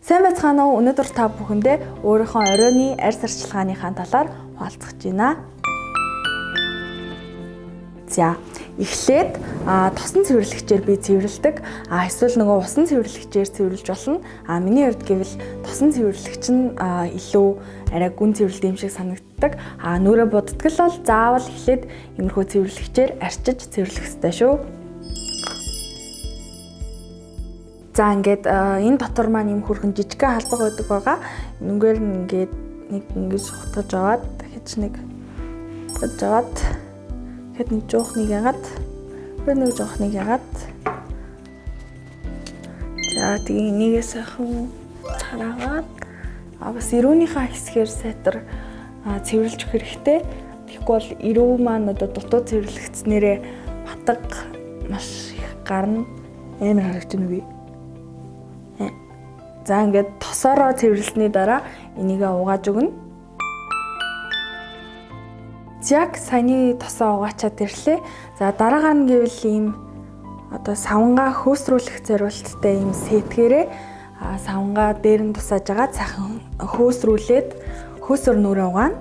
Сайн байцгаана уу? Өнөөдөр та бүхэндээ өөрийнхөө оройны арьс арчилгааныхаа талаар хуваалцах гэж байна. За, эхлээд тосон цэвэрлэгчээр би цэвэрлэдэг. Эсвэл нөгөө усан цэвэрлэгчээр цэвэрлж болно. Миний хувьд гэвэл тосон цэвэрлэгч нь илүү арай гүн цэвэрлэдэг юм шиг санагддаг. Нүрээ буддгал бол заавал эхлээд иймэрхүү цэвэрлэгчээр арчиж цэвэрлэх ёстой шүү. За ингээд энэ дотор маань юм хөрхөн жижигхэн халбаг байдаг байгаа. Нүгээр нь ингээд нэг ингэж хутгаж аваад дахиж нэг жоохныг ягаад нэг жоохныг ягаад за тэгээ энийг сайхан цараагаад бас эрүүнийхээ хэсгээр сайтар цэвэрлж өгөх хэрэгтэй. Тэгэхгүй бол эрүү маань одоо дутуу цэвэрлэгцнээрээ батг маш их гарна. Амар харагдана би. За ингээд тосоороо цэвэрлсэний дараа энийгээ угааж өгнө. Яг саяны тосоо угаачаад ирлээ. За дараагаар нь гэвэл ийм одоо савнгаа хөөсрүүлэх зорилттой ийм сэтгээрээ савнгаа дээр нь тусааж агаад сайхан хөөсрүүлээд хөөсөр нүрээ угаана.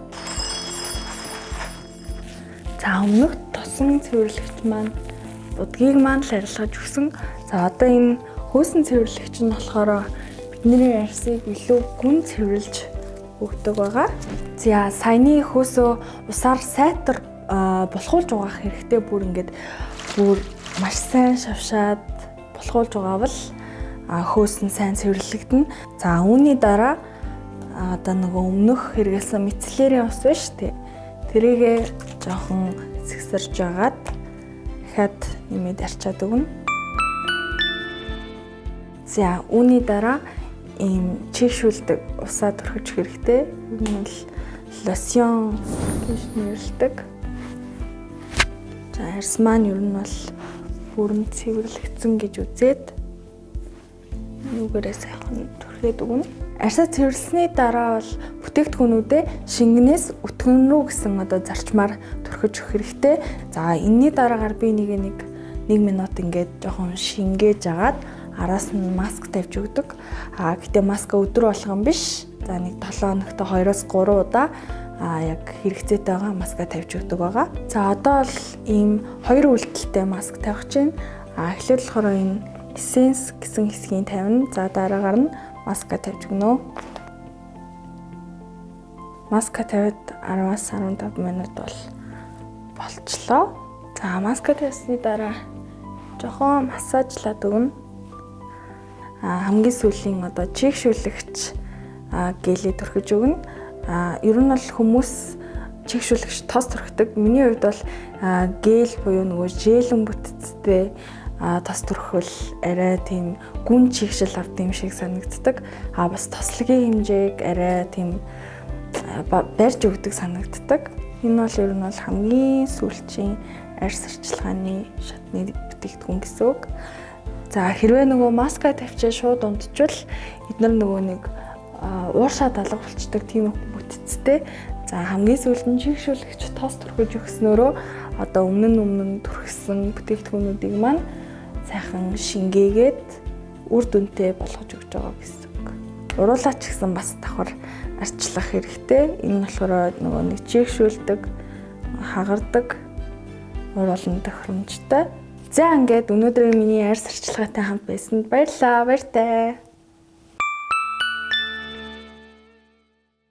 За өмнөх тосон цэвэрлэгч маань будгийг маань л арилгаж өгсөн. За одоо энэ хөөсөн цэвэрлэгч нь болохоор бидний арьсыг илүү гүн цэвэрлж өгдөг байгаа. За саяны хөөсөө усаар сайтар булхуулж угаах хэрэгтэй. Бүр маш сайн шавшаад булхуулж угаавал хөөс нь сайн цэвэрлэгдэнэ. За үүний дараа одоо нөгөө өмнөх хэрэглэсэн мицеллерийн ус биш үү? Тэрийгээ жоохон сэгсэрж агаад дахиад нэмээд арчаад өгнө. За үүний дараа ийм чийгшүүлдэг усаа түрхэж хэрэгтэй. Энэ нь лосьон гэж нэрлэдэг. За арьс маань ер нь бол бүрэн цэвэрлэгдсэн гэж үзээд нүгээрээ сайхан түрхээд өгнө. Арьсаа цэвэрлсэний дараа бол бүтээгдэхүүнүүдээ шингэнээс өтгөн рүү гэсэн одоо зарчмаар түрхэж өгөх хэрэгтэй. За энэний дараагаар би нэг минут ингээд жоохон шингээж агаад араас нь маск тавьж өгдөг. Гэтээ маска өдөр болгон биш. За нэг 7 хоногт 2-3 удаа яг хэрэгцээтэй байгаа маска тавьж өгдөг байгаа. За одоо бол ийм 2 үйлдэлтэй маск тавих чинь. Эхлээд болохоор энэ эссенс гэсэн хэсгийг тавина. За дараагаар нь маска тавьж өгнө. Маска тавиад 10-аас 15 минут бол болчлоо. За маска тавьсны дараа жоохон массажлаад өгнө. Хамгийн сүүлийн одоо чийгшүүлэгч гелийг түрхэж өгнө. Ер нь бол хүмүүс чийгшүүлэгч тос түрхдэг. Миний хувьд бол гел буюу нөгөө жэлэн бүтцтэй тос түрхвэл арай тийм гүн чийгшил авт юм шиг санагддаг. Бас тослогийн хэмжээг арай тийм барьж өгдөг санагддаг. Энэ бол ер нь бол хамгийн сүүлчийн арьс арчилгааны шатны бүтээгдэхүүн гэсэн үг. За хэрвээ нөгөө маска тавьчаа шууд унтчихвал эдгээр нөгөө нэг ууршаа далга болчдөг тийм бүтцтэй. За хамгийн сүүлд нь чийгшүүлэгч тос түрхэж өгснөөрөө одоо өмнө түрхсэн бүтээгдэхүүнүүдийг маань сайхан шингээгээд үр дүнтэй болгож өгч байгаа гэсэн үг. Уруулаач гэсэн бас давхар арчлах хэрэгтэй. Энэ болохоор нөгөө нэг чийгшүүлдэг, хагардаг, уруулан тохиромжтой. За ингээд өнөөдрийн миний арьс арчилгаатай хамт байсанд баярлалаа. Баяртай.